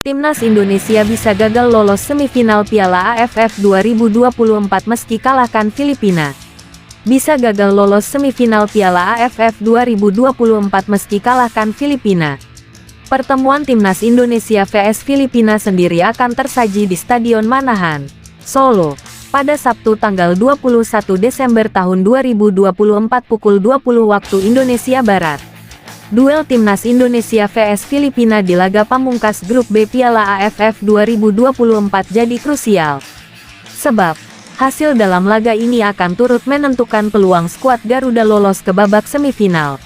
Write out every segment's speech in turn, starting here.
Timnas Indonesia bisa gagal lolos semifinal Piala AFF 2024 meski kalahkan Filipina. Bisa gagal lolos semifinal Piala AFF 2024 meski kalahkan Filipina. Pertemuan Timnas Indonesia vs Filipina sendiri akan tersaji di Stadion Manahan, Solo, pada Sabtu tanggal 21 Desember tahun 2024 pukul 20 waktu Indonesia Barat. Duel Timnas Indonesia vs Filipina di laga pamungkas grup B Piala AFF 2024 jadi krusial. Sebab, hasil dalam laga ini akan turut menentukan peluang skuad Garuda lolos ke babak semifinal.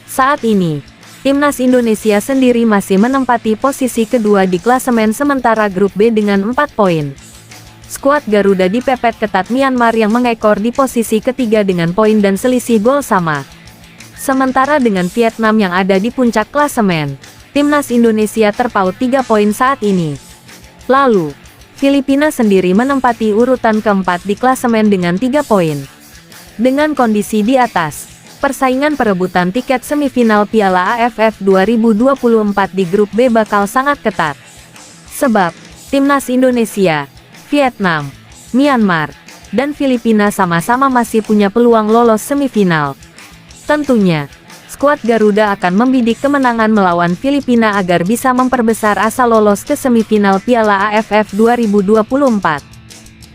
Saat ini, Timnas Indonesia sendiri masih menempati posisi kedua di klasemen sementara grup B dengan 4 poin. Skuad Garuda dipepet ketat Myanmar yang mengekor di posisi ketiga dengan poin dan selisih gol sama. Sementara dengan Vietnam yang ada di puncak klasemen, Timnas Indonesia terpaut 3 poin saat ini. Lalu, Filipina sendiri menempati urutan keempat di klasemen dengan 3 poin. Dengan kondisi di atas, persaingan perebutan tiket semifinal Piala AFF 2024 di grup B bakal sangat ketat. Sebab, Timnas Indonesia, Vietnam, Myanmar, dan Filipina sama-sama masih punya peluang lolos semifinal. Tentunya, skuad Garuda akan membidik kemenangan melawan Filipina agar bisa memperbesar asa lolos ke semifinal Piala AFF 2024.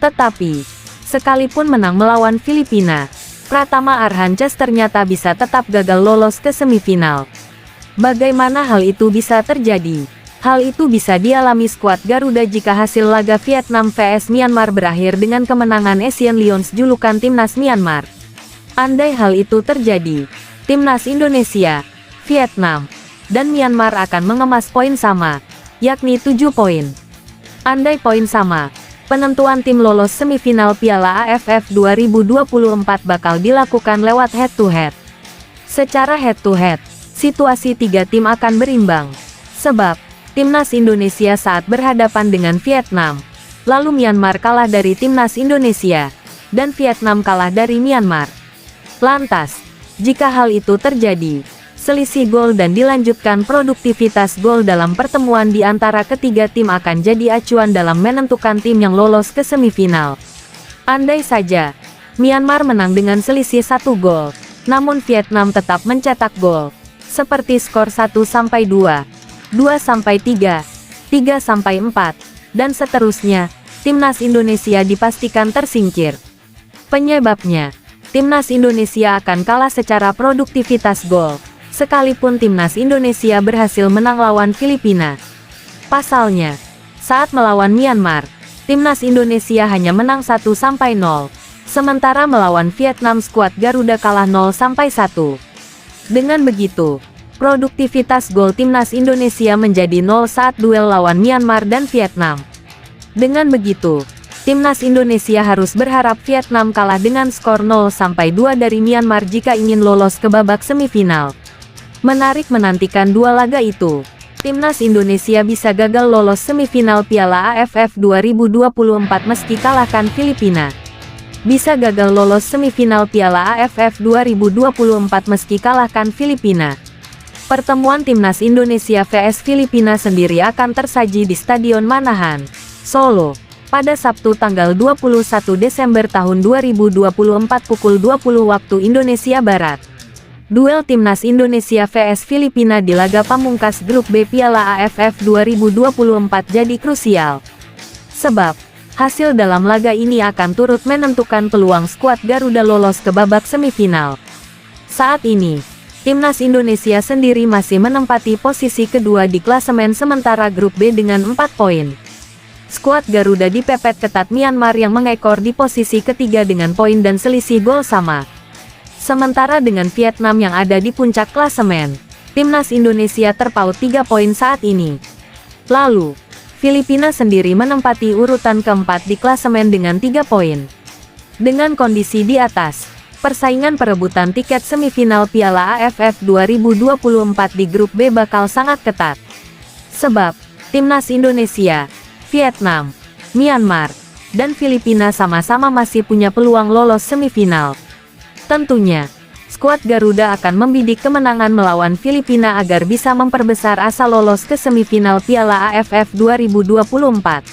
Tetapi, sekalipun menang melawan Filipina, Pratama Arhances ternyata bisa tetap gagal lolos ke semifinal. Bagaimana hal itu bisa terjadi? Hal itu bisa dialami skuad Garuda jika hasil laga Vietnam vs Myanmar berakhir dengan kemenangan Asian Lions julukan Timnas Myanmar. Andai hal itu terjadi, Timnas Indonesia, Vietnam, dan Myanmar akan mengemas poin sama, yakni 7 poin. Andai poin sama, penentuan tim lolos semifinal Piala AFF 2024 bakal dilakukan lewat head-to-head. Secara head-to-head, situasi 3 tim akan berimbang. Sebab, Timnas Indonesia saat berhadapan dengan Vietnam, lalu Myanmar kalah dari Timnas Indonesia, dan Vietnam kalah dari Myanmar. Lantas, jika hal itu terjadi, selisih gol dan dilanjutkan produktivitas gol dalam pertemuan di antara ketiga tim akan jadi acuan dalam menentukan tim yang lolos ke semifinal. Andai saja, Myanmar menang dengan selisih 1 gol, namun Vietnam tetap mencetak gol, seperti skor 1-2, 2-3, 3-4, dan seterusnya, Timnas Indonesia dipastikan tersingkir. Penyebabnya, Timnas Indonesia akan kalah secara produktivitas gol, sekalipun Timnas Indonesia berhasil menang lawan Filipina. Pasalnya, saat melawan Myanmar, Timnas Indonesia hanya menang 1-0, sementara melawan Vietnam skuad Garuda kalah 0-1. Dengan begitu, produktivitas gol Timnas Indonesia menjadi 0 saat duel lawan Myanmar dan Vietnam. Dengan begitu, Timnas Indonesia harus berharap Vietnam kalah dengan skor 0-2 dari Myanmar jika ingin lolos ke babak semifinal. Menarik menantikan dua laga itu. Timnas Indonesia bisa gagal lolos semifinal Piala AFF 2024 meski kalahkan Filipina. Bisa gagal lolos semifinal Piala AFF 2024 meski kalahkan Filipina. Pertemuan Timnas Indonesia vs Filipina sendiri akan tersaji di Stadion Manahan, Solo, pada Sabtu tanggal 21 Desember tahun 2024 pukul 20 waktu Indonesia Barat. Duel Timnas Indonesia vs Filipina di laga pamungkas grup B Piala AFF 2024 jadi krusial. Sebab, hasil dalam laga ini akan turut menentukan peluang skuad Garuda lolos ke babak semifinal. Saat ini, Timnas Indonesia sendiri masih menempati posisi kedua di klasemen sementara grup B dengan 4 poin. Skuad Garuda dipepet ketat Myanmar yang mengekor di posisi ketiga dengan poin dan selisih gol sama. Sementara dengan Vietnam yang ada di puncak klasemen, Timnas Indonesia terpaut 3 poin saat ini. Lalu, Filipina sendiri menempati urutan keempat di klasemen dengan 3 poin. Dengan kondisi di atas, persaingan perebutan tiket semifinal Piala AFF 2024 di grup B bakal sangat ketat. Sebab, Timnas Indonesia, Vietnam, Myanmar, dan Filipina sama-sama masih punya peluang lolos semifinal. Tentunya, skuad Garuda akan membidik kemenangan melawan Filipina agar bisa memperbesar asa lolos ke semifinal Piala AFF 2024.